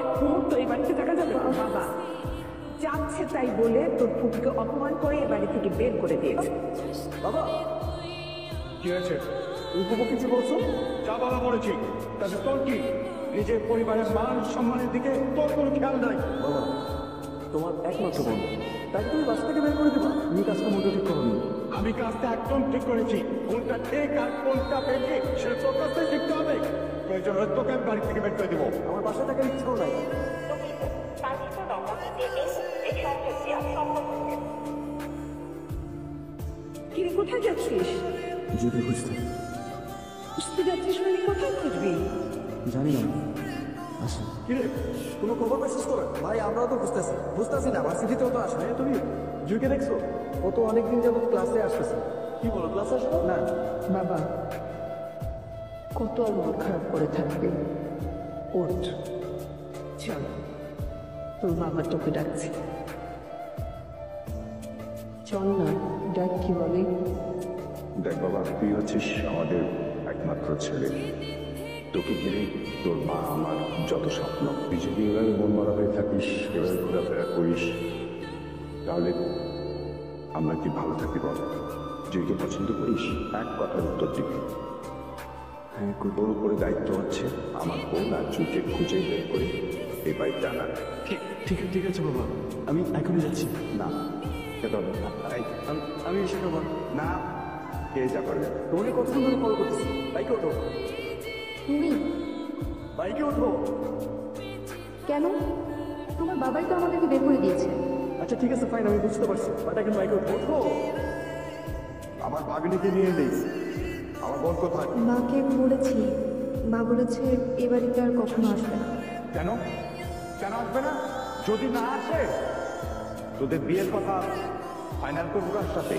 এক মুহূর্ত এই বাড়িতে থাকা যাবে না। বাবা যাচ্ছে তাই বলে তোর ফুপুকে অপমান করে এ বাড়ি থেকে বের করে দিয়েছে। বাবা কি হয়েছে? উপভোগ কিছু বলছো? যা বলা বলেছি তাতে তোর কি? নিজের পরিবারের মান সম্মানের দিকে তোর কোনো খেয়াল নাই। বাবা তোমার একমাত্র বোন, তাকে তুমি বাসা থেকে বের করে দেবা? তুমি কাজটা মোটেও ঠিক করো নি। আমি কাজটা একদম ঠিক করেছি। কোনটা ঠিক আর কোনটা বেঠিক সেটা তোর কাছ থেকে শিখতে হবে। প্রয়োজন হলে তোকে আমি বাড়ি থেকে বের করে দেবো। আমার বাসা থাকার ইচ্ছেও নাই। কিরে কোথায় যাচ্ছিস? যদি খুঁজতে খুঁজতে যাচ্ছিস মানে কোথায় খুঁজবি? জানি না। আসে কিরে কোনো খবর মেসেজ করে? ভাই আমরাও তো বুঝতেছি না, ভার্সিটিতেও তো আসে না। তুমি জুইকে দেখছো? ও তো অনেকদিন যাবত ক্লাসে আসতেছে। কি বলো ক্লাসে আসো না? বাবা কত আর মন খারাপ করে থাকবে। ওঠ চল, তোর বাবা তোকে ডাকছে। চল না, ডাক কি বলে। দেখ বাবা, তুই হচ্ছিস আমাদের একমাত্র ছেলে। তোকে ঘিরে তোর মা আমার যত স্বপ্ন। তুই যদি এভাবে মন মরা হয়ে থাকিস, এভাবে ঘোরাফেরা করিস, তাহলে আমরা কি ভালো থাকি বল? জয়কে পছন্দ করিস? এক কথার উত্তর দিবি। হ্যাঁ, তোর উপরে দায়িত্ব হচ্ছে আমার বোন আর জুইকে খুঁজে বের করে এই বাড়িতে আনা। ঠিক আছে বাবা, আমি এখনই যাচ্ছি। না, খেতে হবে না। আমি এসে বাবা। না, কে যা করবে। তোমাকে কতক্ষণ ধরে কল করতেছি। বাইকে ওঠো। তুমি বাইকে ওঠো। কেন? তোমার বাবাই তো আমাদেরকে বের করে দিয়েছে। আচ্ছা ঠিক আছে ফাইন, আমি বুঝতে পারছি, বাট এখন বাইকে ওঠো। ওঠো। আমার ভাগ্নিকে নিয়ে নেই। আমার বোন কোথায়? মাকে বলেছি, মা বলেছে এ বাড়িতে আর কখনো আসবে না। কেন কেন আসবে না? যদি না আসে তোদের বিয়ের কথা ফাইনাল করবো কার সাথে?